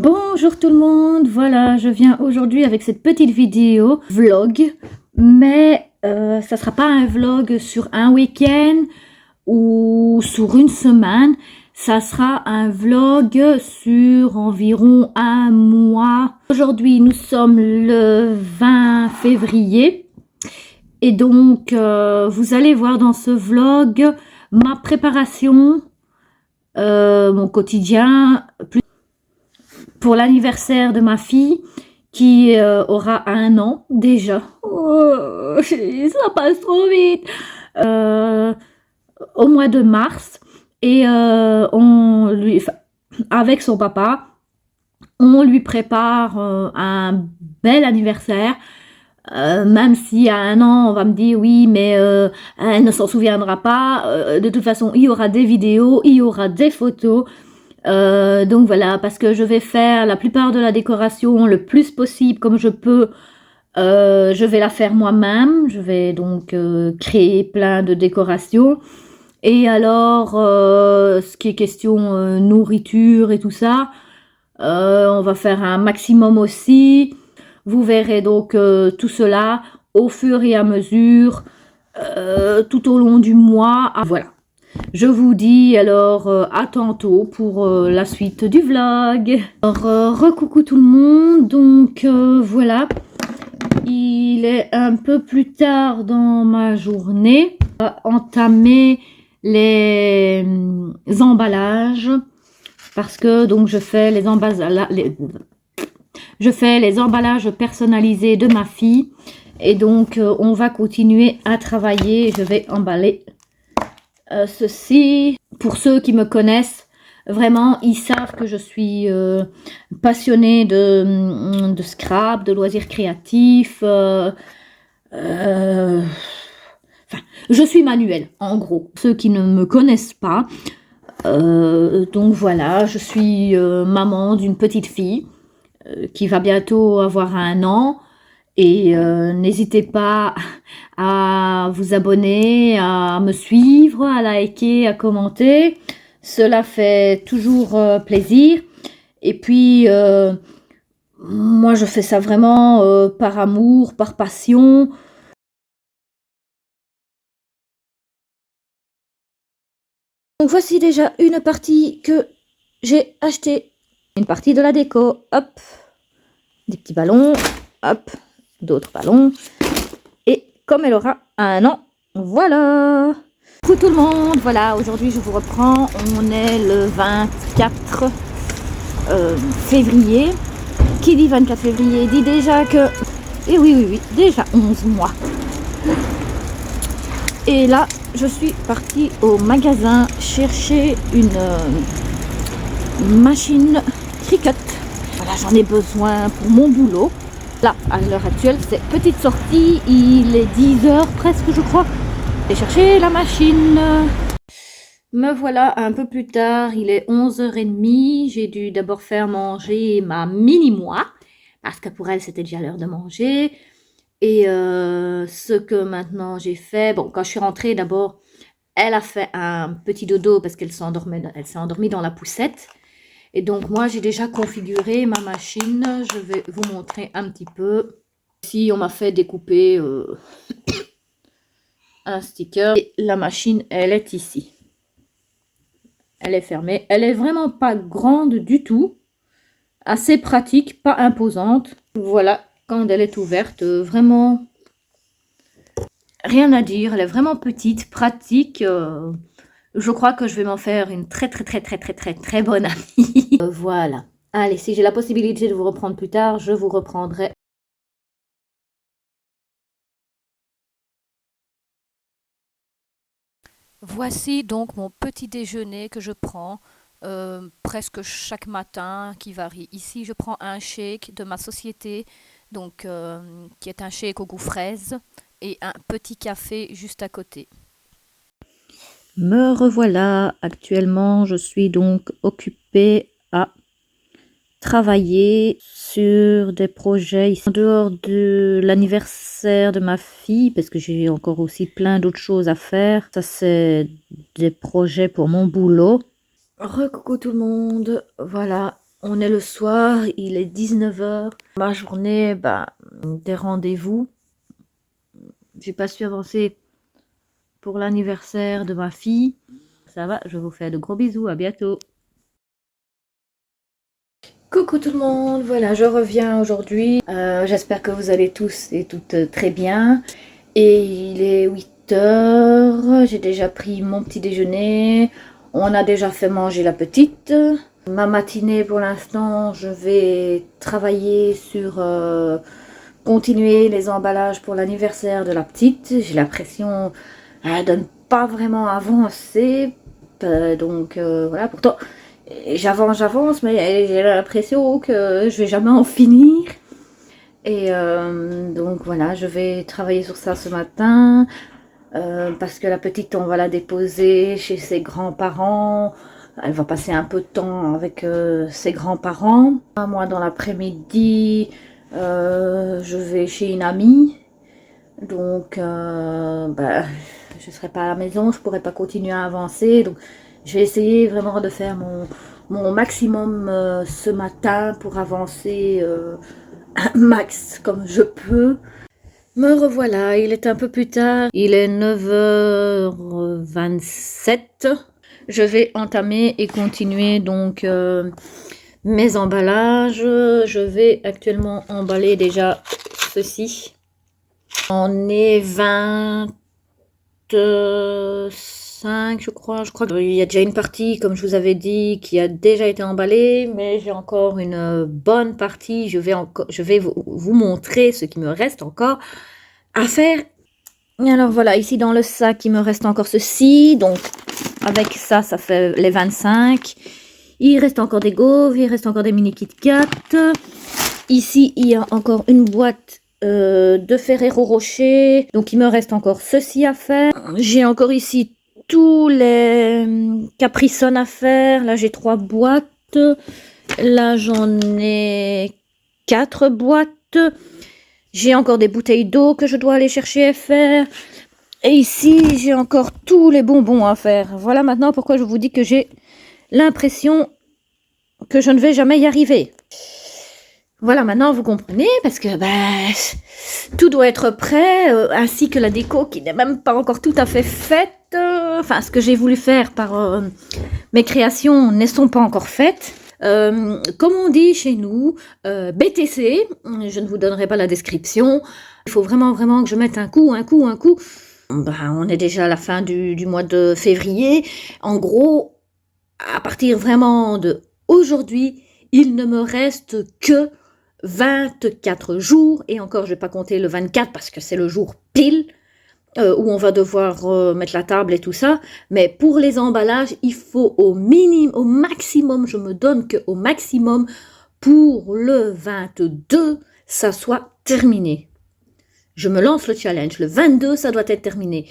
Bonjour tout le monde, voilà, je viens aujourd'hui avec cette petite vidéo vlog, mais ça sera pas un vlog sur un week-end ou sur une semaine, ça sera un vlog sur environ un mois. Aujourd'hui nous sommes le 20 février et donc vous allez voir dans ce vlog ma préparation, mon quotidien, pour l'anniversaire de ma fille qui aura 1 an déjà. Oh, ça passe trop vite. Au mois de mars et avec son papa, on lui prépare un bel anniversaire. Même si à 1 an on va me dire oui mais elle ne s'en souviendra pas, de toute façon il y aura des vidéos, il y aura des photos. Donc voilà, parce que je vais faire la plupart de la décoration le plus possible comme je peux. Je vais la faire moi-même, je vais donc créer plein de décorations. Et alors, ce qui est question nourriture et tout ça, on va faire un maximum aussi. Vous verrez donc tout cela au fur et à mesure, tout au long du mois. Ah, voilà. Je vous dis alors à tantôt pour la suite du vlog. Alors, recoucou tout le monde, donc voilà, il est un peu plus tard dans ma journée. On va entamer les emballages parce que donc je fais les emballages personnalisés de ma fille et donc on va continuer à travailler. Je vais emballer ceci. Pour ceux qui me connaissent, vraiment, ils savent que je suis passionnée de scrap, de loisirs créatifs. Enfin, je suis manuelle, en gros. Ceux qui ne me connaissent pas, donc voilà, je suis maman d'une petite fille qui va bientôt avoir 1 an. Et n'hésitez pas à vous abonner, à me suivre, à liker, à commenter. Cela fait toujours plaisir. Et puis, moi, je fais ça vraiment par amour, par passion. Donc, voici déjà une partie que j'ai achetée. Une partie de la déco. Hop, des petits ballons. Hop, d'autres ballons. Et comme elle aura 1 an, voilà. Coucou tout le monde, voilà, aujourd'hui je vous reprends. On est le 24 février. Qui dit 24 février dit déjà que... Et oui, déjà 11 mois. Et là, je suis partie au magasin chercher une machine Cricut. Voilà, j'en ai besoin pour mon boulot. Là, à l'heure actuelle, c'est petite sortie, il est 10h presque, je crois. Je vais chercher la machine. Me voilà un peu plus tard, il est 11h30. J'ai dû d'abord faire manger ma mini-moi, parce que pour elle, c'était déjà l'heure de manger. Et ce que maintenant j'ai fait, bon, quand je suis rentrée, d'abord, elle a fait un petit dodo parce qu'elle s'est endormie dans la poussette. Et donc, moi, j'ai déjà configuré ma machine. Je vais vous montrer un petit peu. Ici, on m'a fait découper un sticker. Et la machine, elle est ici. Elle est fermée. Elle est vraiment pas grande du tout. Assez pratique, pas imposante. Voilà, quand elle est ouverte, vraiment rien à dire. Elle est vraiment petite, pratique. Je crois que je vais m'en faire une très bonne amie. Voilà. Allez, si j'ai la possibilité de vous reprendre plus tard, je vous reprendrai. Voici donc mon petit déjeuner que je prends presque chaque matin, qui varie. Ici, je prends un shake de ma société, donc qui est un shake au goût fraise, et un petit café juste à côté. Me revoilà. Actuellement, je suis donc occupée à travailler sur des projets en dehors de l'anniversaire de ma fille, parce que j'ai encore aussi plein d'autres choses à faire. Ça, c'est des projets pour mon boulot. Recoucou tout le monde, voilà, On est le soir, il est 19h. Ma journée, des rendez-vous. J'ai pas su avancer pour l'anniversaire de ma fille. Ça va, je vous fais de gros bisous, à bientôt. Coucou tout le monde, voilà, je reviens aujourd'hui. J'espère que vous allez tous et toutes très bien. Et il est 8h, j'ai déjà pris mon petit déjeuner. On a déjà fait manger la petite. Ma matinée pour l'instant, je vais travailler sur continuer les emballages pour l'anniversaire de la petite. J'ai l'impression de ne pas vraiment avancer. Donc voilà, pourtant j'avance, mais j'ai l'impression que je vais jamais en finir. Et donc voilà, je vais travailler sur ça ce matin. Parce que la petite, on va la déposer chez ses grands-parents. Elle va passer un peu de temps avec ses grands-parents. Moi, dans l'après-midi, je vais chez une amie. Donc, je ne serai pas à la maison, je ne pourrai pas continuer à avancer. Donc, je vais essayer vraiment de faire mon maximum ce matin pour avancer un max comme je peux. Me revoilà, il est un peu plus tard, il est 9h27. Je vais entamer et continuer donc mes emballages. Je vais actuellement emballer déjà ceci. On est 25, je crois. Je crois qu'il y a déjà une partie, comme je vous avais dit, qui a déjà été emballée, mais j'ai encore une bonne partie. Je vais vous montrer ce qui me reste encore à faire. Et alors voilà, ici dans le sac, il me reste encore ceci. Donc avec ça, ça fait les 25. Il reste encore des gaufres, il reste encore des mini Kit Kat. Ici, il y a encore une boîte de Ferrero Rocher. Donc il me reste encore ceci à faire. J'ai encore ici tous les Capri Sun à faire. Là, j'ai 3 boîtes. Là, j'en ai 4 boîtes. J'ai encore des bouteilles d'eau que je dois aller chercher et faire. Et ici, j'ai encore tous les bonbons à faire. Voilà maintenant pourquoi je vous dis que j'ai l'impression que je ne vais jamais y arriver. Voilà, maintenant vous comprenez, parce que tout doit être prêt, ainsi que la déco qui n'est même pas encore tout à fait faite. Enfin, ce que j'ai voulu faire par mes créations ne sont pas encore faites. Comme on dit chez nous, BTC, je ne vous donnerai pas la description. Il faut vraiment que je mette un coup. On est déjà à la fin du mois de février. En gros, à partir vraiment de aujourd'hui, il ne me reste que 24 jours. Et encore, je ne vais pas compter le 24 parce que c'est le jour pile. Où on va devoir mettre la table et tout ça. Mais pour les emballages, il faut au maximum, je me donne qu'au maximum, pour le 22, ça soit terminé. Je me lance le challenge. Le 22, ça doit être terminé.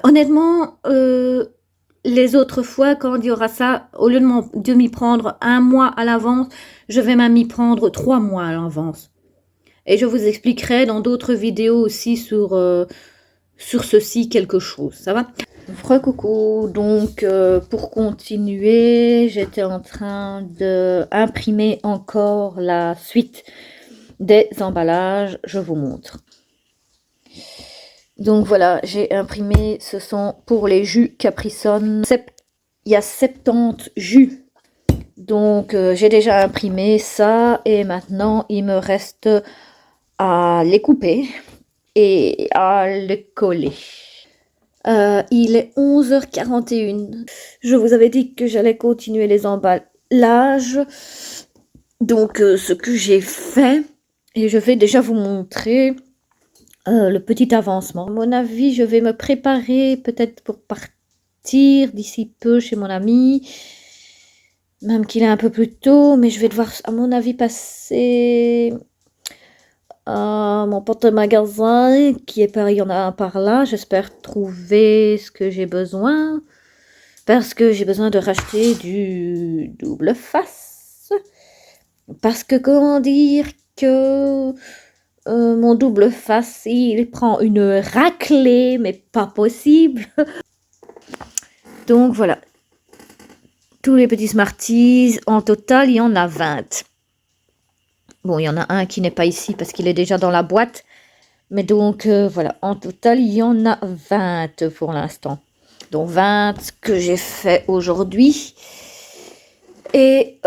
Honnêtement, les autres fois, quand il y aura ça, au lieu de m'y prendre 1 mois à l'avance, je vais même m'y prendre 3 mois à l'avance. Et je vous expliquerai dans d'autres vidéos aussi sur ceci quelque chose, ça va? Recoucou, donc pour continuer, j'étais en train d'imprimer encore la suite des emballages, je vous montre. Donc voilà, j'ai imprimé, ce sont pour les jus Capri Sun. Il y a 70 jus. Donc j'ai déjà imprimé ça et maintenant il me reste à les couper et à les coller. Il est 11h41. Je vous avais dit que j'allais continuer les emballages. Donc ce que j'ai fait, et je vais déjà vous montrer le petit avancement. À mon avis, je vais me préparer peut-être pour partir d'ici peu chez mon ami. Même qu'il est un peu plus tôt, mais je vais devoir, à mon avis, passer à mon porte-magasin qui est par, il y en a un par là. J'espère trouver ce que j'ai besoin. Parce que j'ai besoin de racheter du double face. Parce que comment dire que mon double face, il prend une raclée, mais pas possible. Donc voilà. tous les petits Smarties. En total, il y en a 20. Bon, il y en a un qui n'est pas ici parce qu'il est déjà dans la boîte. Mais donc, voilà, en total, il y en a 20 pour l'instant. Donc, 20 que j'ai fait aujourd'hui. Et,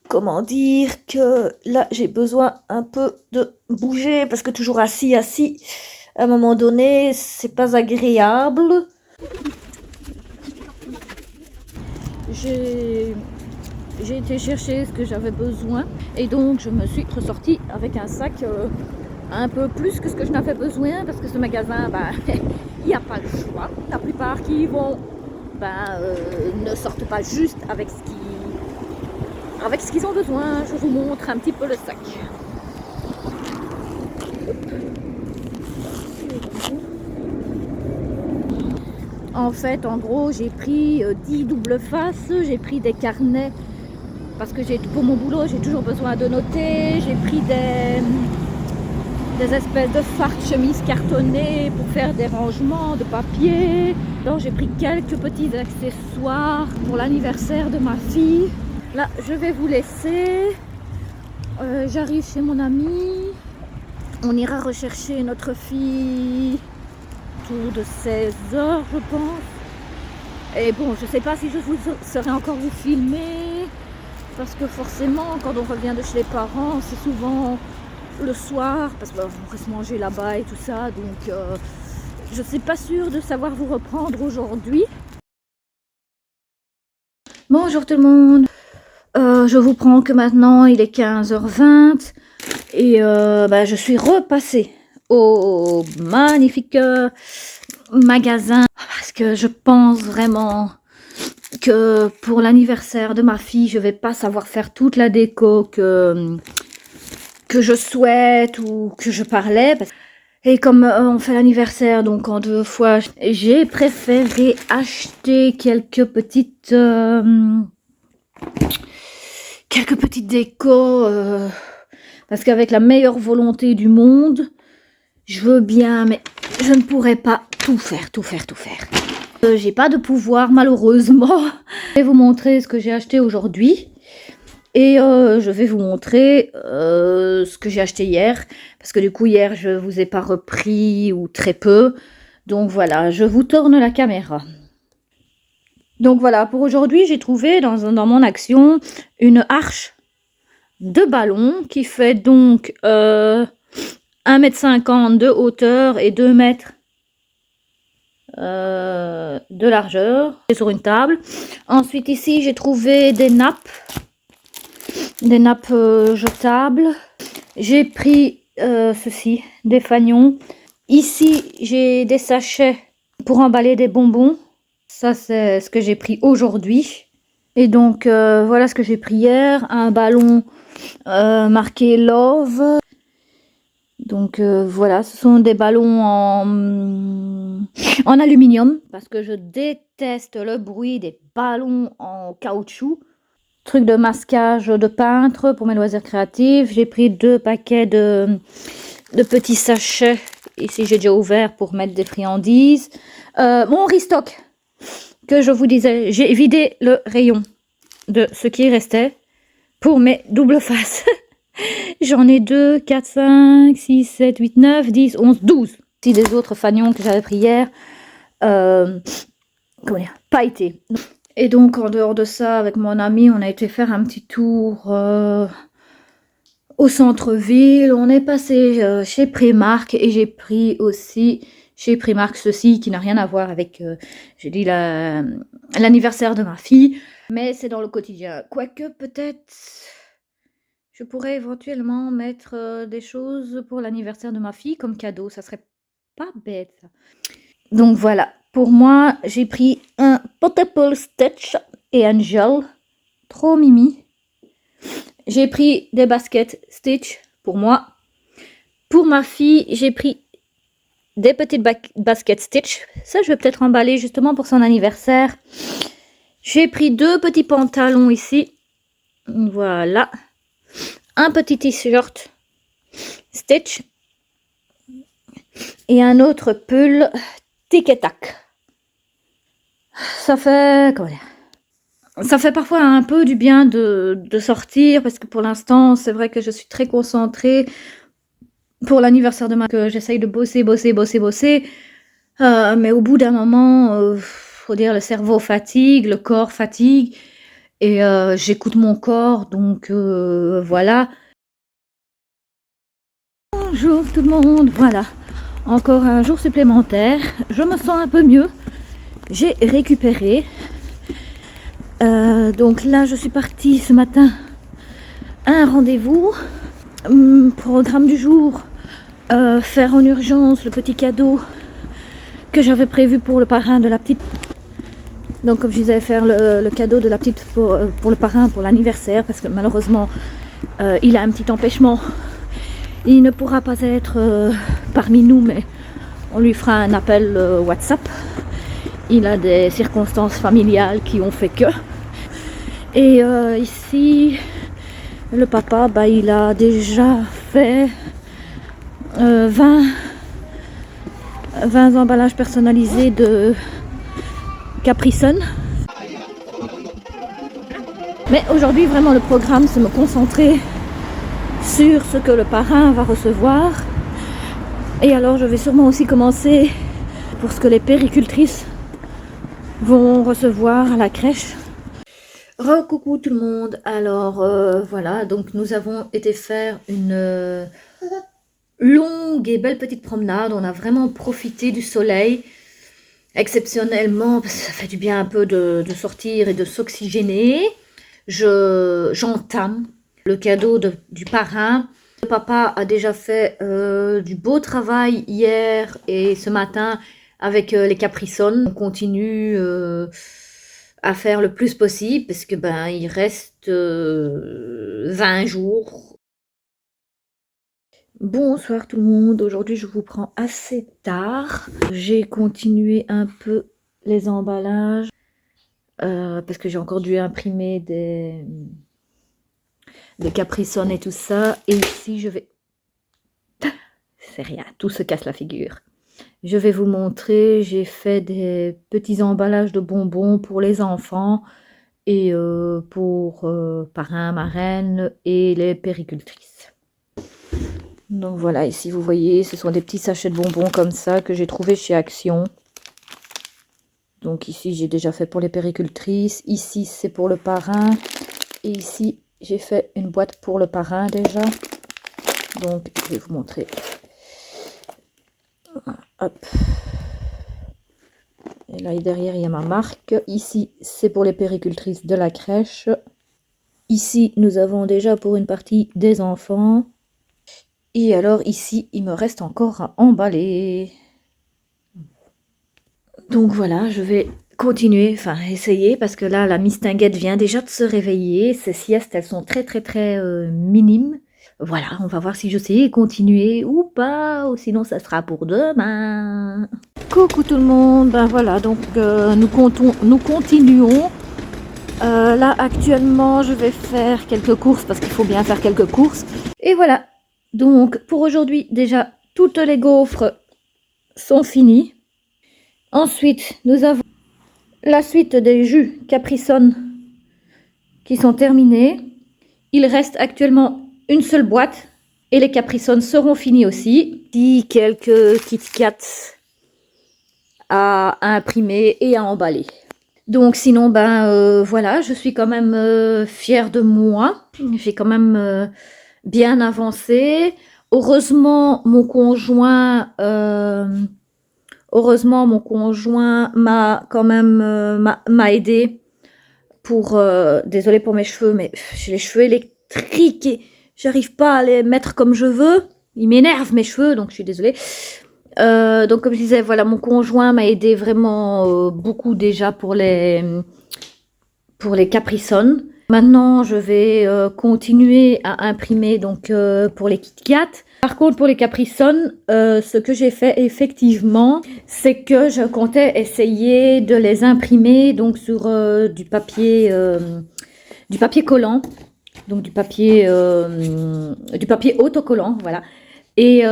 comment dire que là, j'ai besoin un peu de bouger parce que toujours assis, à un moment donné, c'est pas agréable. J'ai été chercher ce que j'avais besoin et donc je me suis ressortie avec un sac un peu plus que ce que je n'avais besoin parce que ce magasin, il n'y a pas le choix. La plupart qui y vont ne sortent pas juste avec ce qu'ils ont besoin. Je vous montre un petit peu le sac. En fait, en gros, j'ai pris 10 doubles faces, j'ai pris des carnets parce que pour mon boulot, j'ai toujours besoin de noter. J'ai pris des espèces de fardes chemises cartonnées pour faire des rangements de papier. Donc j'ai pris quelques petits accessoires pour l'anniversaire de ma fille. Là, je vais vous laisser. J'arrive chez mon ami. On ira rechercher notre fille autour de 16h, je pense. Et bon, je sais pas si je vous saurai encore vous filmer. Parce que forcément, quand on revient de chez les parents, c'est souvent le soir. Parce qu'on reste manger là-bas et tout ça. Donc, je ne suis pas sûre de savoir vous reprendre aujourd'hui. Bonjour tout le monde. Je vous prends que maintenant, il est 15h20. Et je suis repassée au magnifique magasin. Parce que je pense vraiment que pour l'anniversaire de ma fille, je vais pas savoir faire toute la déco que je souhaite ou que je parlais. Et comme on fait l'anniversaire donc en 2 fois, j'ai préféré acheter quelques petites décos parce qu'avec la meilleure volonté du monde, je veux bien, mais je ne pourrais pas tout faire. J'ai pas de pouvoir, malheureusement. Je vais vous montrer ce que j'ai acheté aujourd'hui. Et je vais vous montrer ce que j'ai acheté hier. Parce que du coup, hier, je vous ai pas repris ou très peu. Donc voilà, je vous tourne la caméra. Donc voilà, pour aujourd'hui, j'ai trouvé dans mon action une arche de ballon qui fait donc 1,50 m de hauteur et 2 mètres de largeur. C'est sur une table. Ensuite ici j'ai trouvé des nappes jetables. J'ai pris ceci, des fanions. Ici j'ai des sachets pour emballer des bonbons. Ça c'est ce que j'ai pris aujourd'hui. Et donc voilà ce que j'ai pris hier. Un ballon marqué Love. Donc voilà, ce sont des ballons en aluminium parce que je déteste le bruit des ballons en caoutchouc. Truc de masquage de peintre pour mes loisirs créatifs. J'ai pris 2 paquets de petits sachets. Ici j'ai déjà ouvert pour mettre des friandises. Mon restock que je vous disais, j'ai vidé le rayon de ce qui restait pour mes doubles faces. J'en ai 2, 4, 5, 6, 7, 8, 9, 10, 11, 12. Si des autres fanions que j'avais pris hier, pas été. Et donc, en dehors de ça, avec mon ami, on a été faire un petit tour au centre-ville. On est passé chez Primark et j'ai pris aussi chez Primark ceci qui n'a rien à voir avec, j'ai dit, l'anniversaire de ma fille. Mais c'est dans le quotidien. Quoique, peut-être... je pourrais éventuellement mettre des choses pour l'anniversaire de ma fille comme cadeau. Ça serait pas bête, ça. Donc voilà. Pour moi, j'ai pris un Potable Stitch et un gel. Trop mimi. J'ai pris des baskets Stitch pour moi. Pour ma fille, j'ai pris des petites baskets Stitch. Ça, je vais peut-être emballer justement pour son anniversaire. J'ai pris 2 petits pantalons ici. Voilà. Un petit t-shirt Stitch et un autre pull Tic et Tac. Ça fait, comment dire, Ça fait parfois un peu du bien de sortir parce que pour l'instant, c'est vrai que je suis très concentrée pour l'anniversaire de que j'essaye de bosser. Mais au bout d'un moment, faut dire, le cerveau fatigue, le corps fatigue et j'écoute mon corps, donc voilà. Bonjour tout le monde, voilà. Encore un jour supplémentaire. Je me sens un peu mieux. J'ai récupéré. Donc là, je suis partie ce matin à un rendez-vous. Programme du jour, faire en urgence le petit cadeau que j'avais prévu pour le parrain de la petite. Donc comme je disais, faire le cadeau de la petite pour le parrain, pour l'anniversaire, parce que malheureusement, il a un petit empêchement. Il ne pourra pas être parmi nous, mais on lui fera un appel WhatsApp. Il a des circonstances familiales qui ont fait que. Et ici, le papa, il a déjà fait 20 emballages personnalisés de Capri Sun. Mais aujourd'hui, vraiment, le programme, c'est me concentrer sur ce que le parrain va recevoir. Et alors, je vais sûrement aussi commencer pour ce que les péricultrices vont recevoir à la crèche. Coucou tout le monde. Alors, voilà, donc nous avons été faire une longue et belle petite promenade. On a vraiment profité du soleil exceptionnellement parce que ça fait du bien un peu de sortir et de s'oxygéner. J'entame le cadeau du parrain. Le papa a déjà fait du beau travail hier et ce matin avec les Capri Sun. On continue à faire le plus possible parce que il reste 20 jours. Bonsoir tout le monde, aujourd'hui je vous prends assez tard. J'ai continué un peu les emballages parce que j'ai encore dû imprimer des Capri Sun et tout ça. Et ici je vais... C'est rien, tout se casse la figure. Je vais vous montrer, j'ai fait des petits emballages de bonbons pour les enfants et pour parrain, marraine et les péricultrices. Donc voilà, ici vous voyez, ce sont des petits sachets de bonbons comme ça que j'ai trouvé chez Action. Donc ici j'ai déjà fait pour les péricultrices, ici c'est pour le parrain et ici j'ai fait une boîte pour le parrain déjà. Donc je vais vous montrer. Hop. Et là derrière il y a ma marque. Ici c'est pour les péricultrices de la crèche. Ici nous avons déjà pour une partie des enfants. Et alors ici il me reste encore à emballer. Donc voilà, je vais continuer, enfin essayer, parce que là la mistinguette vient déjà de se réveiller. Ces siestes elles sont très minimes. Voilà, on va voir si je sais continuer ou pas, ou sinon ça sera pour demain. Coucou tout le monde, voilà, donc nous continuons. Là actuellement je vais faire quelques courses parce qu'il faut bien faire quelques courses. Et voilà, donc pour aujourd'hui déjà toutes les gaufres sont finies. Ensuite nous avons la suite des jus Capri Sun qui sont terminés. Il reste actuellement une seule boîte et les Capri Sun seront finis aussi. Puis quelques Kit Kat à imprimer et à emballer. Donc sinon voilà, je suis quand même fière de moi. J'ai quand même bien avancé. Heureusement mon conjoint m'a quand même m'a aidé pour désolée pour mes cheveux, mais j'ai les cheveux électriques et j'arrive pas à les mettre comme je veux. Ils m'énervent mes cheveux, donc je suis désolée. Donc comme je disais, voilà, mon conjoint m'a aidé vraiment beaucoup déjà pour les Capri Sun. Maintenant, je vais continuer à imprimer donc pour les Kit Kat. Par contre, pour les Capri Sun, ce que j'ai fait effectivement, c'est que je comptais essayer de les imprimer donc sur du papier collant, donc du papier autocollant, voilà. Et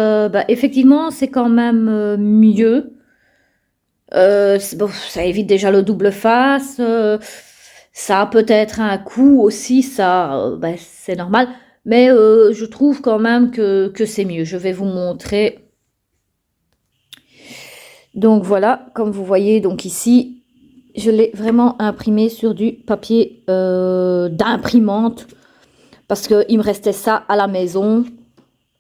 effectivement, c'est quand même mieux. Bon, ça évite déjà le double face. Ça a peut-être un coût aussi, ça, ben, c'est normal. Mais je trouve quand même que c'est mieux. Je vais vous montrer. Donc voilà, comme vous voyez, donc ici, je l'ai vraiment imprimé sur du papier d'imprimante parce qu'il me restait ça à la maison.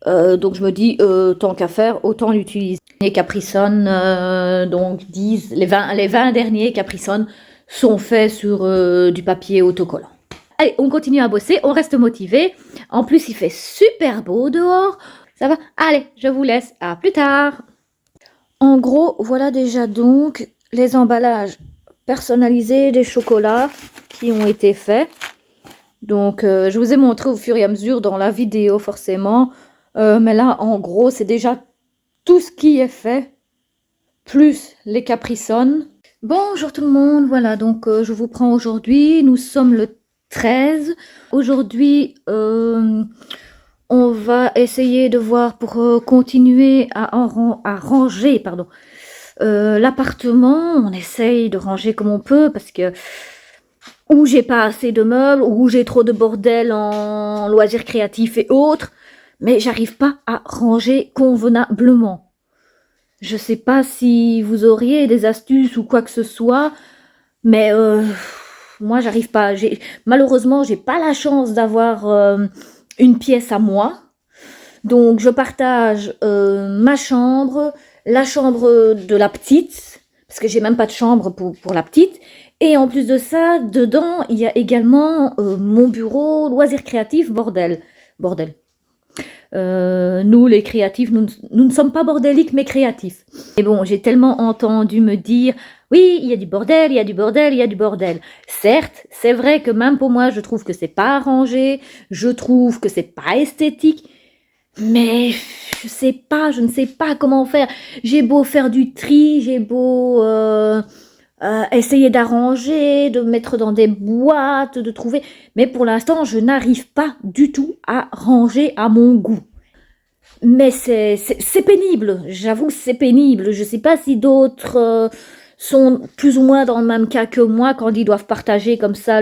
Donc je me dis, tant qu'à faire, autant l'utiliser. Les Capri Sun, donc disent, les 20 derniers Capri Sun sont faits sur du papier autocollant. Allez, on continue à bosser, on reste motivé. En plus, il fait super beau dehors. Ça va? Allez, je vous laisse. À plus tard. En gros, voilà déjà donc les emballages personnalisés des chocolats qui ont été faits. Donc, je vous ai montré au fur et à mesure dans la vidéo, forcément. Mais là, en gros, c'est déjà tout ce qui est fait, plus les Capri Sun. Bonjour tout le monde, voilà, donc je vous prends aujourd'hui. Nous sommes le 13. Aujourd'hui, on va essayer de voir pour continuer à ranger, pardon, l'appartement. On essaye de ranger comme on peut parce que ou j'ai pas assez de meubles, ou j'ai trop de bordel en loisirs créatifs et autres, mais j'arrive pas à ranger convenablement. Je sais pas si vous auriez des astuces ou quoi que ce soit, mais moi j'arrive pas. Malheureusement, j'ai pas la chance d'avoir une pièce à moi. Donc je partage ma chambre, la chambre de la petite, parce que j'ai même pas de chambre pour la petite. Et en plus de ça, dedans, il y a également mon bureau, loisirs créatifs, bordel. Bordel. Nous, les créatifs, nous ne sommes pas bordéliques, mais créatifs. Et bon, j'ai tellement entendu me dire, oui, il y a du bordel, il y a du bordel, il y a du bordel. Certes, c'est vrai que même pour moi, je trouve que c'est pas arrangé, je trouve que c'est pas esthétique, mais je ne sais pas comment faire. J'ai beau faire du tri, j'ai beau essayer d'arranger, de mettre dans des boîtes, de trouver. Mais pour l'instant, je n'arrive pas du tout à ranger à mon goût. Mais c'est pénible, j'avoue que c'est pénible. Je ne sais pas si d'autres sont plus ou moins dans le même cas que moi quand ils doivent partager comme ça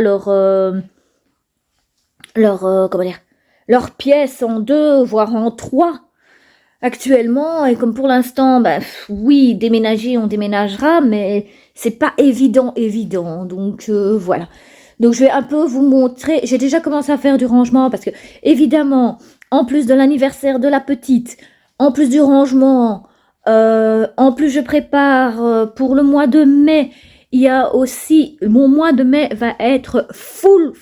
comment dire, leur pièce en 2, voire en 3 actuellement. Et comme pour l'instant, bah, oui, déménager, on déménagera, mais c'est pas évident. Donc voilà. Donc je vais un peu vous montrer. J'ai déjà commencé à faire du rangement parce que évidemment, en plus de l'anniversaire de la petite, en plus du rangement, en plus je prépare pour le mois de mai. Il y a aussi, mon mois de mai va être full.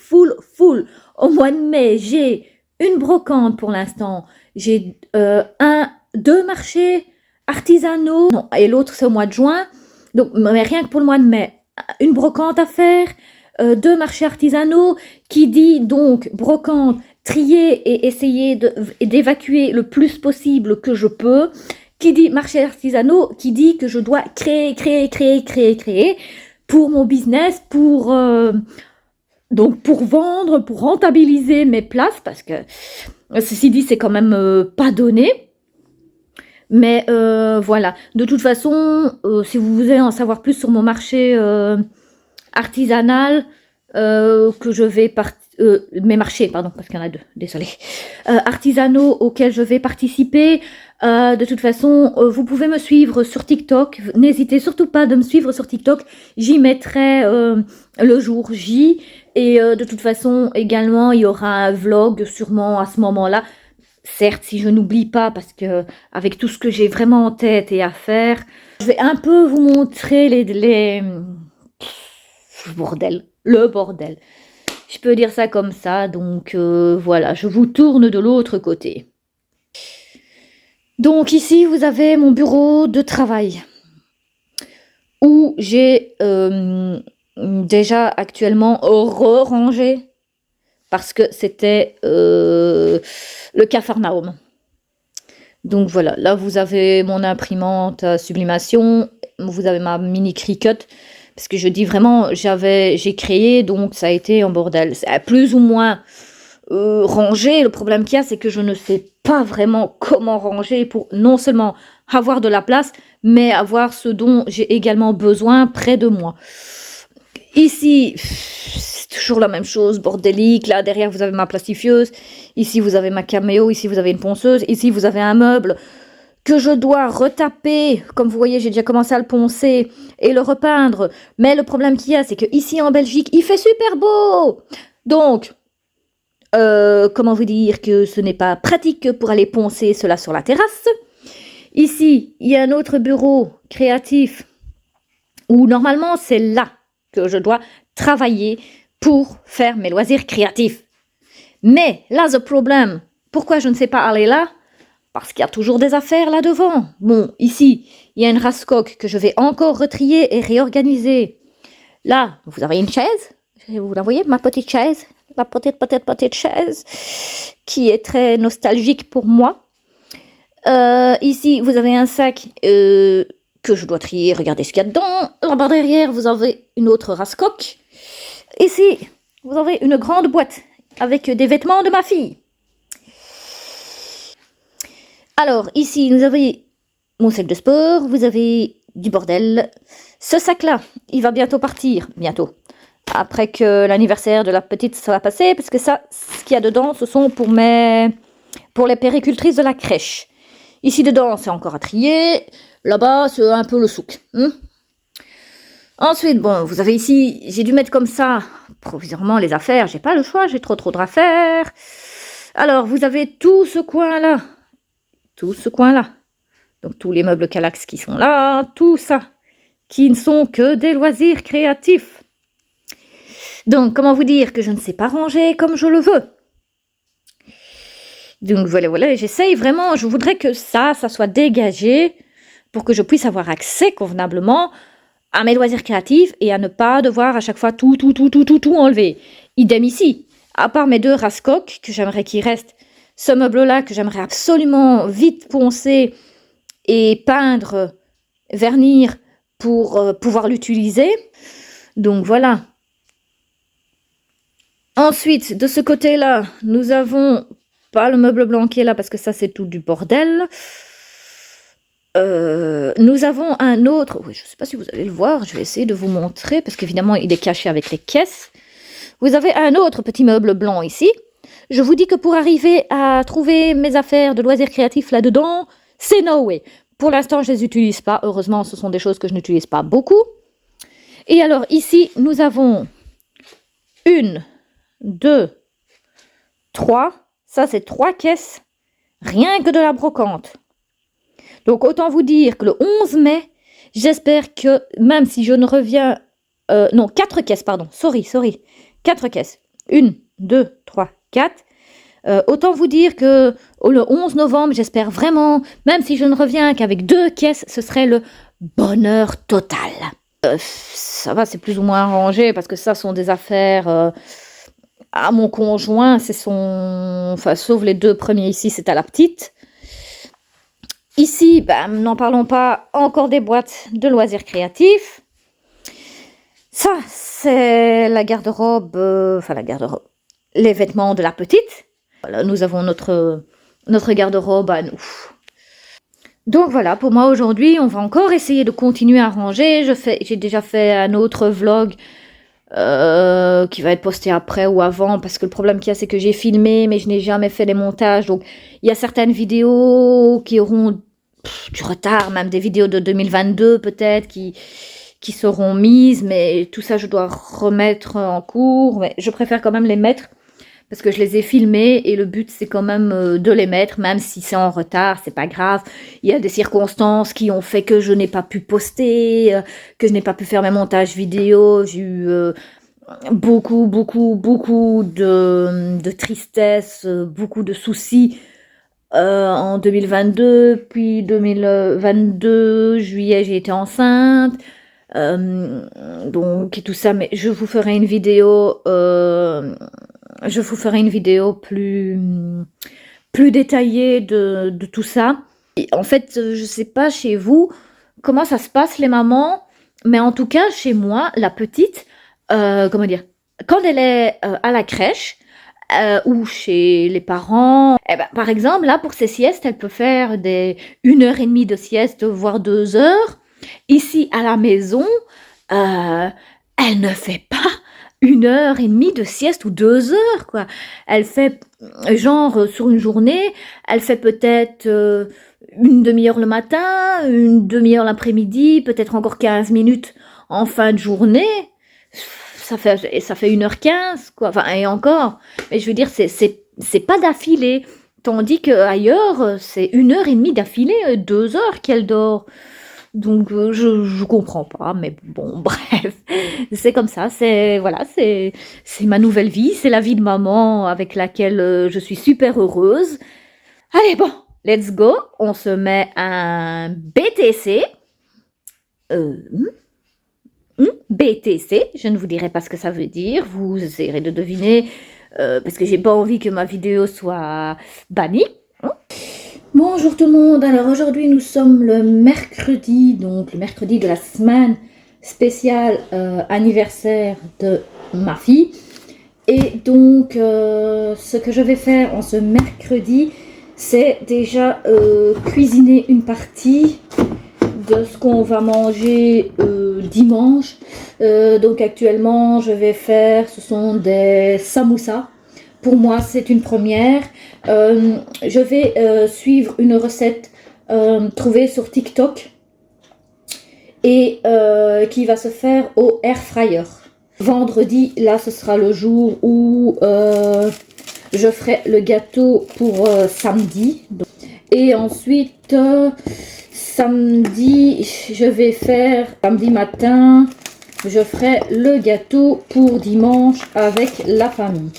Au mois de mai, j'ai une brocante pour l'instant. J'ai deux marchés artisanaux. Non, et l'autre c'est au mois de juin. Donc, mais rien que pour le mois de mai, une brocante à faire, 2 marchés artisanaux, qui dit donc brocante, trier et essayer d'évacuer le plus possible que je peux. Qui dit marché artisanaux, qui dit que je dois créer pour mon business, donc pour vendre, pour rentabiliser mes places, parce que ceci dit, c'est quand même pas donné. Mais voilà, de toute façon, si vous voulez en savoir plus sur mon marché artisanal, que je vais mes marchés, pardon, parce qu'il y en a 2, désolé, artisanaux auxquels je vais participer. De toute façon, vous pouvez me suivre sur TikTok. N'hésitez surtout pas de me suivre sur TikTok. J'y mettrai le jour J. Et de toute façon, également, il y aura un vlog sûrement à ce moment-là. Certes, si je n'oublie pas, parce que avec tout ce que j'ai vraiment en tête et à faire, je vais un peu vous montrer le bordel. Je peux dire ça comme ça, donc voilà, je vous tourne de l'autre côté. Donc ici, vous avez mon bureau de travail, où j'ai déjà actuellement rangé, parce que c'était le Capharnaüm. Donc voilà, là vous avez mon imprimante à sublimation, vous avez ma mini Cricut, parce que je dis vraiment, j'ai créé, donc ça a été un bordel. C'est plus ou moins rangé. Le problème qu'il y a, c'est que je ne sais pas vraiment comment ranger pour non seulement avoir de la place, mais avoir ce dont j'ai également besoin près de moi. Ici, toujours la même chose, bordélique. Là, derrière, vous avez ma plastifieuse. Ici, vous avez ma caméo. Ici, vous avez une ponceuse. Ici, vous avez un meuble que je dois retaper. Comme vous voyez, j'ai déjà commencé à le poncer et le repeindre. Mais le problème qu'il y a, c'est que ici en Belgique, il fait super beau. Donc, comment vous dire que ce n'est pas pratique pour aller poncer cela sur la terrasse. Ici, il y a un autre bureau créatif où normalement, c'est là que je dois travailler pour faire mes loisirs créatifs. Mais là, le problème, pourquoi je ne sais pas aller là? Parce qu'il y a toujours des affaires là devant. Bon, ici, il y a une rascoque que je vais encore retrier et réorganiser. Là, vous avez une chaise. Vous la voyez, ma petite chaise? La petite chaise qui est très nostalgique pour moi. Ici, vous avez un sac que je dois trier. Regardez ce qu'il y a dedans. Là-bas derrière, vous avez une autre rascoque. Ici, vous avez une grande boîte avec des vêtements de ma fille. Alors, ici, vous avez mon sac de sport. Vous avez du bordel. Ce sac-là, il va bientôt partir. Bientôt. Après que l'anniversaire de la petite sera passé. Parce que ça, ce qu'il y a dedans, ce sont pour les péricultrices de la crèche. Ici dedans, c'est encore à trier. Là-bas, c'est un peu le souk. Ensuite, bon, vous avez ici, j'ai dû mettre comme ça, provisoirement, les affaires. J'ai pas le choix, j'ai trop d'affaires. Alors, vous avez tout ce coin-là. Tout ce coin-là. Donc, tous les meubles Calax qui sont là. Tout ça. Qui ne sont que des loisirs créatifs. Donc, comment vous dire que je ne sais pas ranger comme je le veux. Donc voilà, j'essaye vraiment, je voudrais que ça soit dégagé pour que je puisse avoir accès convenablement à mes loisirs créatifs et à ne pas devoir à chaque fois tout enlever. Idem ici, à part mes deux rascoques que j'aimerais qu'il reste, ce meuble-là que j'aimerais absolument vite poncer et peindre, vernir pour pouvoir l'utiliser. Donc voilà. Ensuite, de ce côté-là, nous avons pas le meuble blanc qui est là parce que ça c'est tout du bordel. Nous avons un autre, oui, je ne sais pas si vous allez le voir, je vais essayer de vous montrer parce qu'évidemment il est caché avec les caisses. Vous avez un autre petit meuble blanc ici. Je vous dis que pour arriver à trouver mes affaires de loisirs créatifs là-dedans, c'est no way. Pour l'instant je ne les utilise pas, heureusement ce sont des choses que je n'utilise pas beaucoup. Et alors ici nous avons 1, 2, 3. Ça, c'est 3 caisses, rien que de la brocante. Donc, autant vous dire que le 11 mai, j'espère que, même si je ne reviens... non, 4 caisses, pardon. Sorry. 4 caisses. 1, 2, 3, 4. Autant vous dire que le 11 novembre, j'espère vraiment, même si je ne reviens qu'avec 2 caisses, ce serait le bonheur total. Ça va, c'est plus ou moins arrangé, parce que ça sont des affaires... à mon conjoint, c'est son... Enfin, sauf les 2 premiers ici, c'est à la petite. Ici, n'en parlons pas, encore des boîtes de loisirs créatifs. Ça, c'est la garde-robe... la garde-robe. Les vêtements de la petite. Voilà, nous avons notre garde-robe à nous. Donc voilà, pour moi aujourd'hui, on va encore essayer de continuer à ranger. J'ai déjà fait un autre vlog... qui va être posté après ou avant parce que le problème qu'il y a c'est que j'ai filmé mais je n'ai jamais fait les montages, donc il y a certaines vidéos qui auront du retard, même des vidéos de 2022 peut-être qui seront mises, mais tout ça je dois remettre en cours, mais je préfère quand même les mettre parce que je les ai filmés et le but c'est quand même de les mettre, même si c'est en retard, c'est pas grave. Il y a des circonstances qui ont fait que je n'ai pas pu poster, que je n'ai pas pu faire mes montages vidéo. J'ai eu beaucoup de tristesse, beaucoup de soucis en 2022, puis 2022, juillet, j'ai été enceinte. Donc et tout ça, mais je vous ferai une vidéo plus détaillée de tout ça. Et en fait, je sais pas chez vous comment ça se passe les mamans, mais en tout cas chez moi, la petite, quand elle est à la crèche ou chez les parents, par exemple là pour ses siestes, elle peut faire 1h30 de sieste, voire 2 heures. Ici à la maison, elle ne fait pas 1 heure et demie de sieste ou 2 heures, quoi. Elle fait, genre, sur une journée, elle fait peut-être une demi-heure le matin, une demi-heure l'après-midi, peut-être encore 15 minutes en fin de journée. Ça fait 1 h 15, quoi. Enfin, et encore. Mais je veux dire, c'est pas d'affilée. Tandis qu'ailleurs, c'est 1 heure et demie d'affilée, 2 heures qu'elle dort. Donc je comprends pas, mais bon, bref, c'est comme ça, voilà, c'est ma nouvelle vie, c'est la vie de maman avec laquelle je suis super heureuse. Allez, bon, let's go, on se met un BTC. BTC, je ne vous dirai pas ce que ça veut dire, vous essayerez de deviner, parce que j'ai pas envie que ma vidéo soit bannie. Bonjour tout le monde, alors aujourd'hui nous sommes le mercredi, donc le mercredi de la semaine spéciale anniversaire de ma fille. Et donc ce que je vais faire en ce mercredi, c'est déjà cuisiner une partie de ce qu'on va manger dimanche. Donc actuellement je vais faire, ce sont des samoussas. Pour moi, c'est une première. Je vais suivre une recette trouvée sur TikTok et qui va se faire au air fryer. Vendredi, là, ce sera le jour où je ferai le gâteau pour samedi. Et ensuite, samedi, je vais faire, samedi matin, je ferai le gâteau pour dimanche avec la famille.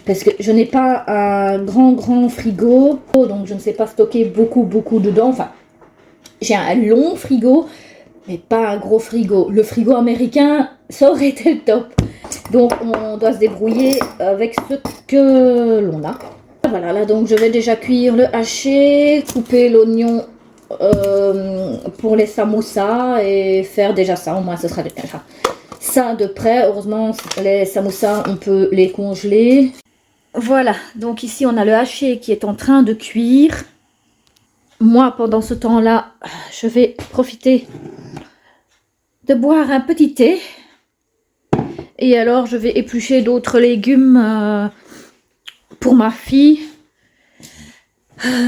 Parce que je n'ai pas un grand frigo, donc je ne sais pas stocker beaucoup dedans. Enfin, j'ai un long frigo, mais pas un gros frigo. Le frigo américain, ça aurait été le top. Donc on doit se débrouiller avec ce que l'on a. Voilà, là donc je vais déjà cuire le haché, couper l'oignon pour les samoussas et faire déjà ça. Au moins ce sera déjà ça de près. Heureusement, les samoussas, on peut les congeler. Voilà, donc ici on a le haché qui est en train de cuire. Moi, pendant ce temps-là, je vais profiter de boire un petit thé. Et alors, je vais éplucher d'autres légumes pour ma fille.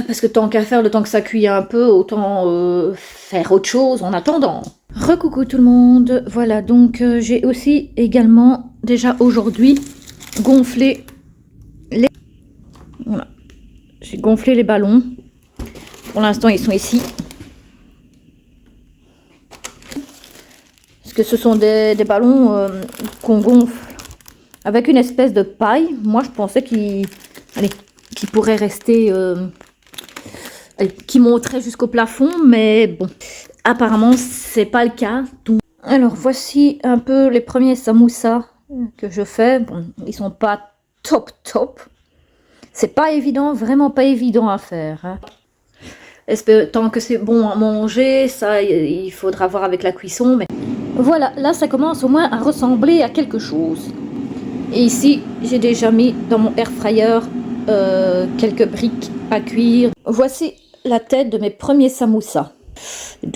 Parce que tant qu'à faire, le temps que ça cuit un peu, autant faire autre chose en attendant. Recoucou tout le monde. Voilà, donc j'ai aussi également déjà aujourd'hui gonflé les... Voilà. J'ai gonflé les ballons. Pour l'instant, ils sont ici. Parce que ce sont des ballons qu'on gonfle avec une espèce de paille. Moi, je pensais qu'ils pourraient rester... qui monterait jusqu'au plafond, mais bon, apparemment, c'est pas le cas. Donc... Alors, voici un peu les premiers samoussas que je fais. Bon, ils sont pas top. C'est pas évident, vraiment pas évident à faire. Hein. Tant que c'est bon à manger, ça, il faudra voir avec la cuisson. Mais voilà, là, ça commence au moins à ressembler à quelque chose. Et ici, j'ai déjà mis dans mon air fryer quelques briques à cuire. Voici la tête de mes premiers samoussas.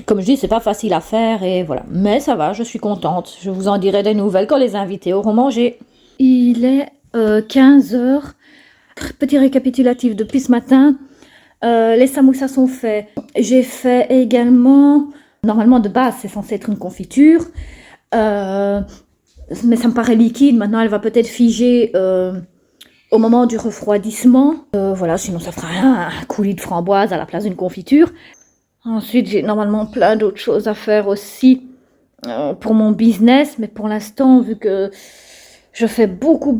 Comme je dis, c'est pas facile à faire et voilà. Mais ça va, je suis contente. Je vous en dirai des nouvelles quand les invités auront mangé. Il est 15 h. Petit récapitulatif depuis ce matin. Les samoussas sont faits. J'ai fait également... Normalement, de base, c'est censé être une confiture. Mais ça me paraît liquide. Maintenant, elle va peut-être figer au moment du refroidissement. Voilà, sinon ça fera un coulis de framboise à la place d'une confiture. Ensuite, j'ai normalement plein d'autres choses à faire aussi pour mon business. Mais pour l'instant, vu que je fais beaucoup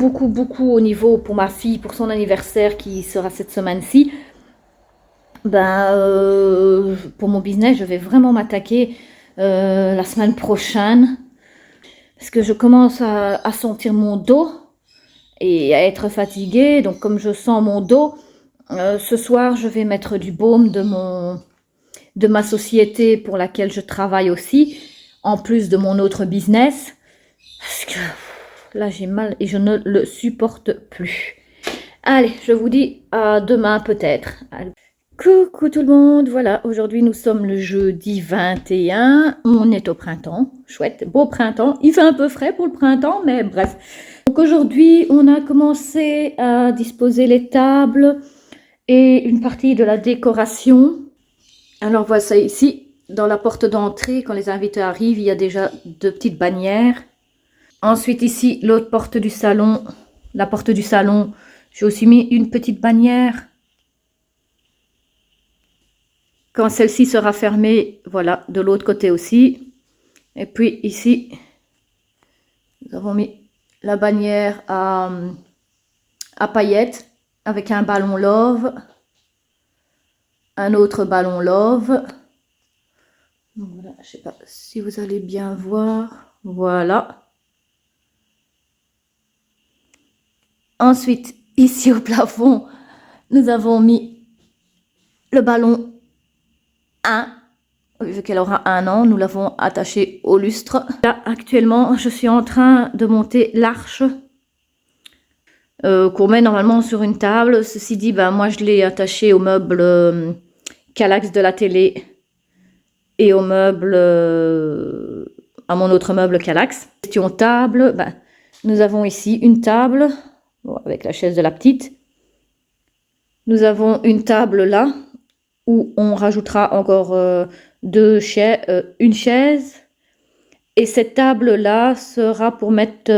au niveau pour ma fille, pour son anniversaire qui sera cette semaine-ci, pour mon business, je vais vraiment m'attaquer la semaine prochaine. Parce que je commence à sentir mon dos et à être fatiguée. Donc comme je sens mon dos, ce soir je vais mettre du baume de ma société pour laquelle je travaille aussi, en plus de mon autre business. Parce que là j'ai mal et je ne le supporte plus. Allez, je vous dis à demain peut-être. Coucou tout le monde, voilà, aujourd'hui nous sommes le jeudi 21, on est au printemps, chouette, beau printemps, il fait un peu frais pour le printemps, mais bref. Donc aujourd'hui on a commencé à disposer les tables et une partie de la décoration. Alors voilà ça ici, dans la porte d'entrée, quand les invités arrivent, il y a déjà deux petites bannières. Ensuite ici, l'autre porte du salon, la porte du salon, j'ai aussi mis une petite bannière. Quand celle-ci sera fermée, voilà, de l'autre côté aussi. Et puis ici, nous avons mis la bannière à paillettes avec un ballon love, un autre ballon love. Donc voilà, je ne sais pas si vous allez bien voir. Voilà. Ensuite, ici au plafond, nous avons mis le ballon 1. Vu qu'elle aura 1 an, nous l'avons attaché au lustre. Là, actuellement, je suis en train de monter l'arche qu'on met normalement sur une table. Ceci dit, ben, moi, je l'ai attaché au meuble Kallax de la télé et au meuble, à mon autre meuble Kallax. Question table, ben, nous avons ici une table, bon, avec la chaise de la petite. Nous avons une table là, où on rajoutera encore une chaise. Et cette table-là sera pour mettre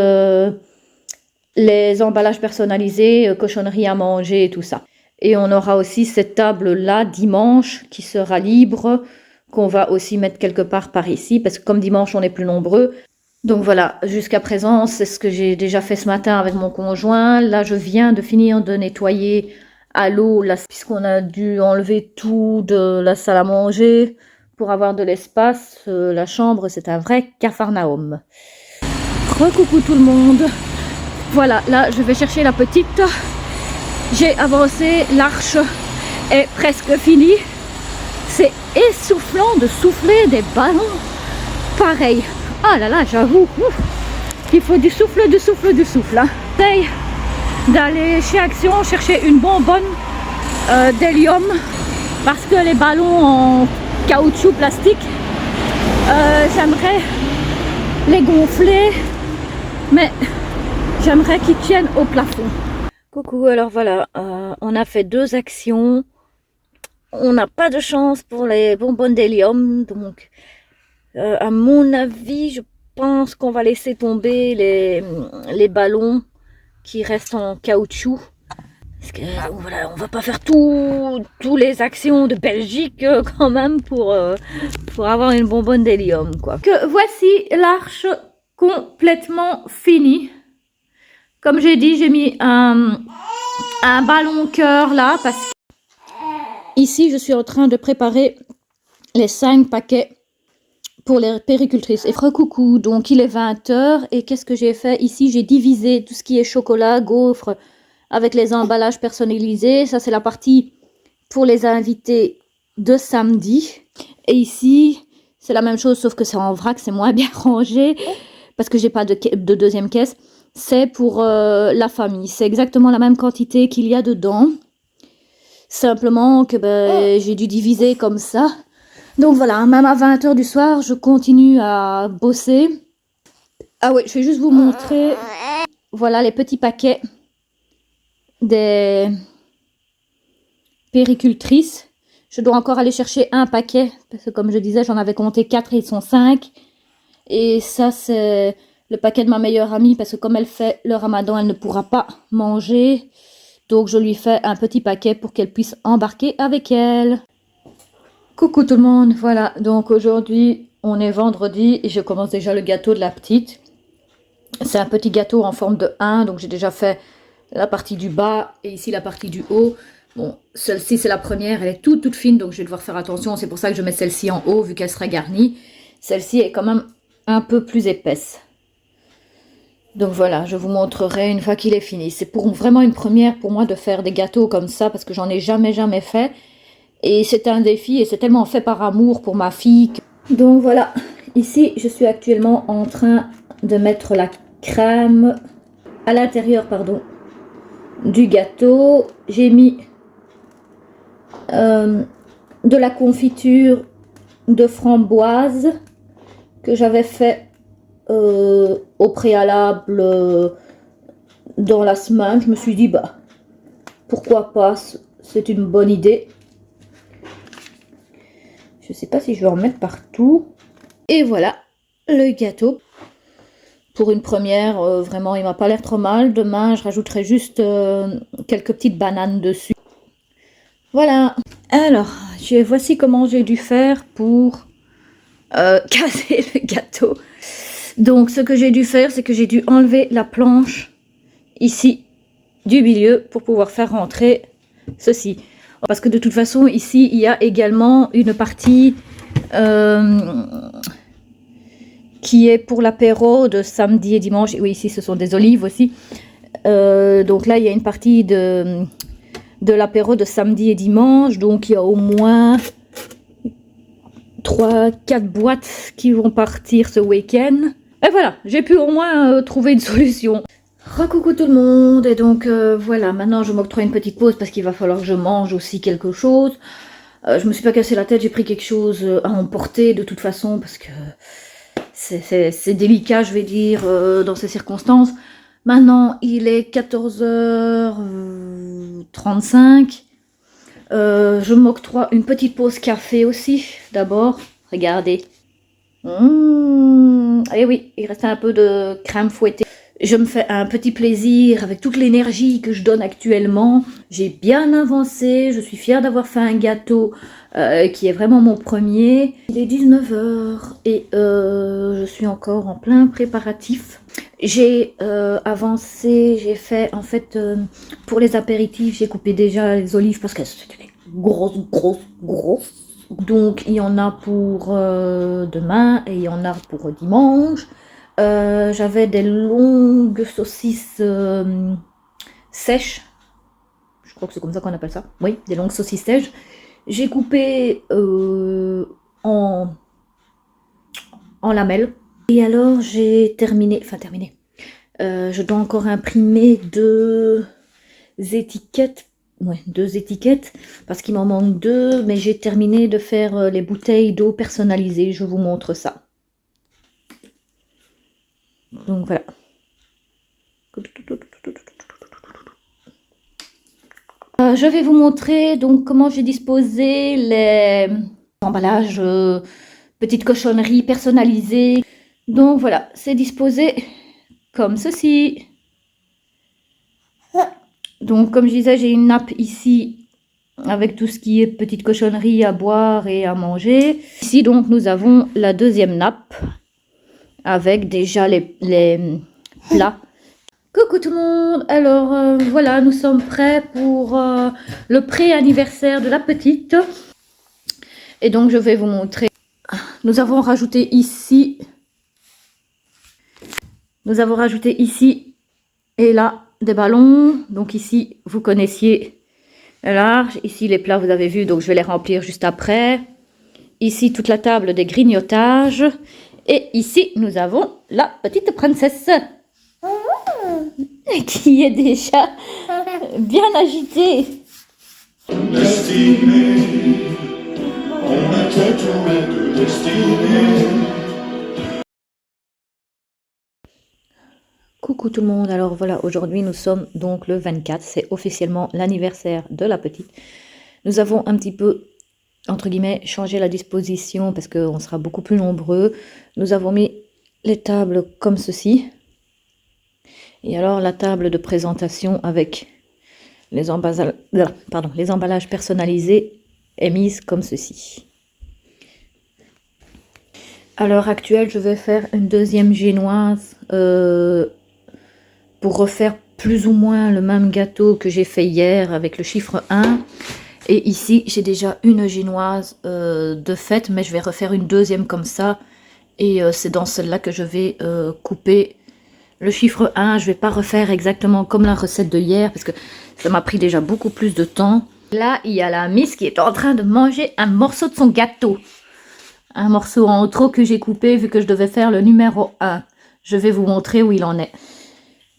les emballages personnalisés, cochonneries à manger et tout ça. Et on aura aussi cette table-là dimanche qui sera libre, qu'on va aussi mettre quelque part par ici, parce que comme dimanche on est plus nombreux. Donc voilà, jusqu'à présent, c'est ce que j'ai déjà fait ce matin avec mon conjoint. Là, je viens de finir de nettoyer à l'eau, puisqu'on a dû enlever tout de la salle à manger pour avoir de l'espace. La chambre, c'est un vrai capharnaüm. Recoucou tout le monde. Voilà, là, je vais chercher la petite. J'ai avancé, l'arche est presque finie. C'est essoufflant de souffler des ballons. Pareil. Ah là là, j'avoue, il faut du souffle, du souffle, du souffle. Hein. J'essaye d'aller chez Action chercher une bonbonne d'hélium parce que les ballons en caoutchouc plastique, j'aimerais les gonfler, mais j'aimerais qu'ils tiennent au plafond. Coucou, alors voilà, on a fait 2 actions. On n'a pas de chance pour les bonbonnes d'hélium, donc à mon avis, je pense qu'on va laisser tomber les ballons qui restent en caoutchouc. Parce que voilà, on va pas faire tous les actions de Belgique quand même pour avoir une bonbonne d'hélium, quoi. Que voici l'arche complètement finie. Comme j'ai dit, j'ai mis un ballon cœur là parce que ici je suis en train de préparer les 5 paquets pour les péricultrices. Et coucou, donc il est 20h et qu'est-ce que j'ai fait ici? J'ai divisé tout ce qui est chocolat, gaufres avec les emballages personnalisés. Ça c'est la partie pour les invités de samedi. Et ici c'est la même chose sauf que c'est en vrac, c'est moins bien rangé parce que j'ai pas de deuxième caisse. C'est pour la famille. C'est exactement la même quantité qu'il y a dedans. Simplement que j'ai dû diviser comme ça. Donc voilà, même à 20h du soir, je continue à bosser. Ah ouais, je vais juste vous montrer. Voilà les petits paquets des péricultrices. Je dois encore aller chercher un paquet. Parce que comme je disais, j'en avais compté 4 et ils sont 5. Et ça, c'est le paquet de ma meilleure amie. Parce que comme elle fait le ramadan, elle ne pourra pas manger. Donc je lui fais un petit paquet pour qu'elle puisse embarquer avec elle. Coucou tout le monde, voilà, donc aujourd'hui on est vendredi et je commence déjà le gâteau de la petite. C'est un petit gâteau en forme de 1, donc j'ai déjà fait la partie du bas et ici la partie du haut. Bon, celle-ci c'est la première, elle est toute fine, donc je vais devoir faire attention, c'est pour ça que je mets celle-ci en haut vu qu'elle sera garnie. Celle-ci est quand même un peu plus épaisse. Donc voilà, je vous montrerai une fois qu'il est fini. C'est vraiment une première pour moi de faire des gâteaux comme ça parce que j'en ai jamais fait. Et c'est un défi et c'est tellement fait par amour pour ma fille. Donc voilà, ici je suis actuellement en train de mettre la crème à l'intérieur, pardon, du gâteau. J'ai mis de la confiture de framboise que j'avais fait au préalable dans la semaine. Je me suis dit, bah, pourquoi pas, c'est une bonne idée. Je sais pas si je vais en mettre partout. Et voilà, le gâteau. Pour une première, vraiment, il m'a pas l'air trop mal. Demain, je rajouterai juste quelques petites bananes dessus. Voilà. Alors, voici comment j'ai dû faire pour casser le gâteau. Donc, ce que j'ai dû faire, c'est que j'ai dû enlever la planche ici du milieu pour pouvoir faire rentrer ceci. Parce que de toute façon, ici, il y a également une partie qui est pour l'apéro de samedi et dimanche. Oui, ici, ce sont des olives aussi. Donc là, il y a une partie de l'apéro de samedi et dimanche. Donc, il y a au moins 3-4 boîtes qui vont partir ce week-end. Et voilà, j'ai pu au moins trouver une solution. Recoucou tout le monde, et donc voilà, maintenant je m'octroie une petite pause parce qu'il va falloir que je mange aussi quelque chose. Je me suis pas cassé la tête, j'ai pris quelque chose à emporter de toute façon parce que c'est délicat, je vais dire, dans ces circonstances. Maintenant, il est 14h35. Je m'octroie une petite pause café aussi, d'abord. Regardez. Et oui, il reste un peu de crème fouettée. Je me fais un petit plaisir avec toute l'énergie que je donne actuellement. J'ai bien avancé, je suis fière d'avoir fait un gâteau qui est vraiment mon premier. Il est 19h et je suis encore en plein préparatif. J'ai avancé, j'ai fait en fait pour les apéritifs, j'ai coupé déjà les olives parce qu'elles sont grosses. Donc il y en a pour demain et il y en a pour dimanche. J'avais des longues saucisses sèches. Je crois que c'est comme ça qu'on appelle ça. Oui, des longues saucisses sèches. J'ai coupé en lamelles. Et alors j'ai terminé. Je dois encore imprimer deux étiquettes. Ouais, 2 étiquettes parce qu'il m'en manque 2, mais j'ai terminé de faire les bouteilles d'eau personnalisées. Je vous montre ça. Donc voilà. Je vais vous montrer donc comment j'ai disposé les emballages, petites cochonneries personnalisées. Donc voilà, c'est disposé comme ceci. Donc comme je disais, j'ai une nappe ici avec tout ce qui est petite cochonnerie à boire et à manger. Ici donc nous avons la deuxième nappe avec déjà les plats. Coucou tout le monde. Alors voilà, nous sommes prêts pour le pré-anniversaire de la petite. Et donc je vais vous montrer. Nous avons rajouté ici et là des ballons. Donc ici, vous connaissiez large. Ici, les plats, vous avez vu, donc je vais les remplir juste après. Ici, toute la table des grignotages. Et ici, nous avons la petite princesse. Qui est déjà bien agitée. Destinée, on était tous les deux destinés. Coucou tout le monde, alors voilà, aujourd'hui nous sommes donc le 24, c'est officiellement l'anniversaire de la petite. Nous avons un petit peu, entre guillemets, changé la disposition parce qu'on sera beaucoup plus nombreux. Nous avons mis les tables comme ceci. Et alors la table de présentation avec les emballages personnalisés est mise comme ceci. À l'heure actuelle, je vais faire une deuxième génoise pour refaire plus ou moins le même gâteau que j'ai fait hier avec le chiffre 1. Et ici, j'ai déjà une génoise de fait, mais je vais refaire une deuxième comme ça. Et c'est dans celle-là que je vais couper le chiffre 1. Je ne vais pas refaire exactement comme la recette de hier, parce que ça m'a pris déjà beaucoup plus de temps. Là, il y a la Miss qui est en train de manger un morceau de son gâteau. Un morceau en trop que j'ai coupé, vu que je devais faire le numéro 1. Je vais vous montrer où il en est.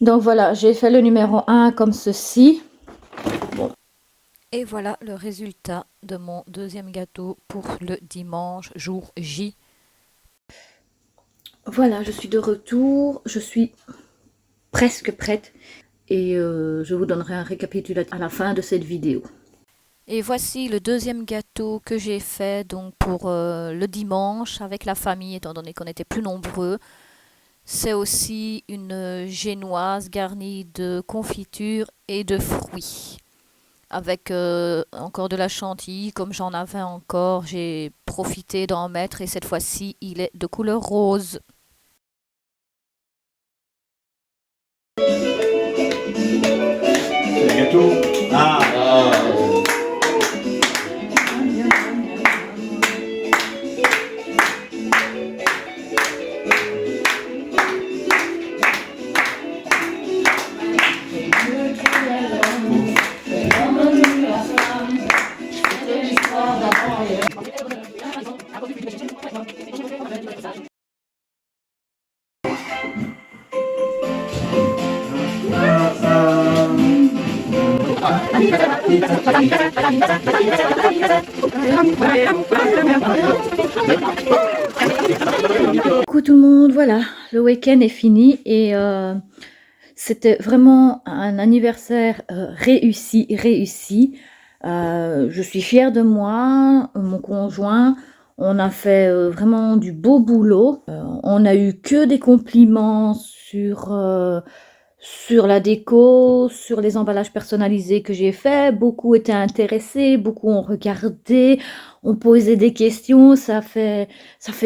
Donc voilà, j'ai fait le numéro 1 comme ceci. Bon. Et voilà le résultat de mon deuxième gâteau pour le dimanche, jour J. Voilà, je suis de retour, je suis presque prête et je vous donnerai un récapitulatif à la fin de cette vidéo. Et voici le deuxième gâteau que j'ai fait donc pour le dimanche avec la famille, étant donné qu'on était plus nombreux. C'est aussi une génoise garnie de confiture et de fruits. Avec encore de la chantilly, comme j'en avais encore, j'ai profité d'en mettre et cette fois-ci, il est de couleur rose. Le gâteau. Coucou tout le monde, voilà, le week-end est fini et c'était vraiment un anniversaire réussi. Je suis fière de moi, mon conjoint, on a fait vraiment du beau boulot. On a eu que des compliments sur la déco, sur les emballages personnalisés que j'ai fait. Beaucoup étaient intéressés, beaucoup ont regardé, ont posé des questions. Ça fait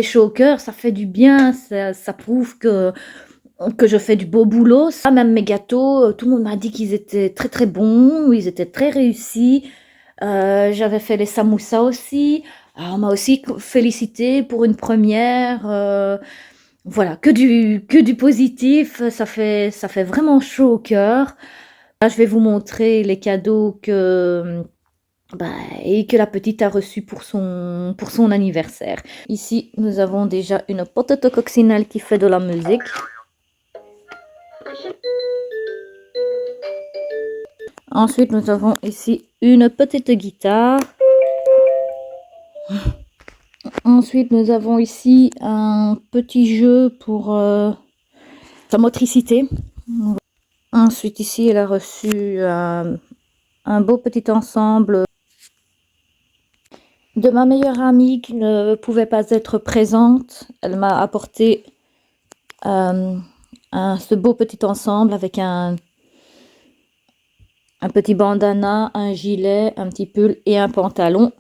chaud au cœur, ça fait du bien, ça prouve que je fais du beau boulot. Ça, même mes gâteaux, tout le monde m'a dit qu'ils étaient très très bons, ils étaient très réussis. J'avais fait les samoussas aussi. Alors, on m'a aussi félicité pour une première. Voilà, que du positif. Ça fait vraiment chaud au cœur. Là, je vais vous montrer les cadeaux et que la petite a reçus pour son anniversaire. Ici, nous avons déjà une potato coccinelle qui fait de la musique. Ensuite, nous avons ici une petite guitare. Ensuite, nous avons ici un petit jeu pour sa motricité. Ensuite, ici, elle a reçu un beau petit ensemble de ma meilleure amie qui ne pouvait pas être présente. Elle m'a apporté ce beau petit ensemble avec un petit bandana, un gilet, un petit pull et un pantalon.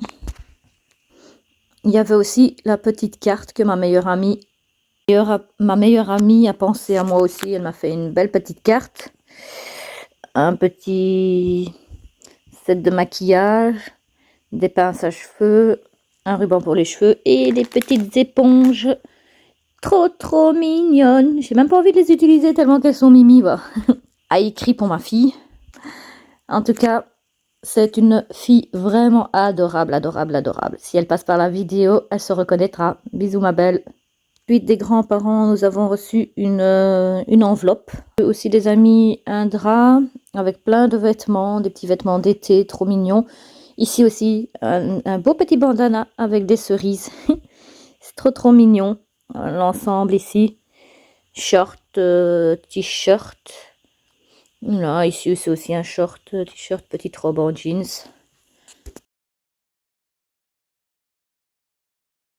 Il y avait aussi la petite carte que ma meilleure amie a pensé à moi aussi. Elle m'a fait une belle petite carte. Un petit set de maquillage, des pinces à cheveux, un ruban pour les cheveux et des petites éponges trop mignonnes. J'ai même pas envie de les utiliser tellement qu'elles sont mimi, va. A écrit pour ma fille. En tout cas, c'est une fille vraiment adorable. Si elle passe par la vidéo, elle se reconnaîtra. Bisous ma belle. Ensuite des grands-parents, nous avons reçu une enveloppe. Aussi des amis, un drap avec plein de vêtements, des petits vêtements d'été, trop mignons. Ici aussi, un beau petit bandana avec des cerises. C'est trop mignon. L'ensemble ici, short, t-shirt. Là, ici c'est aussi un short, t-shirt, petite robe en jeans.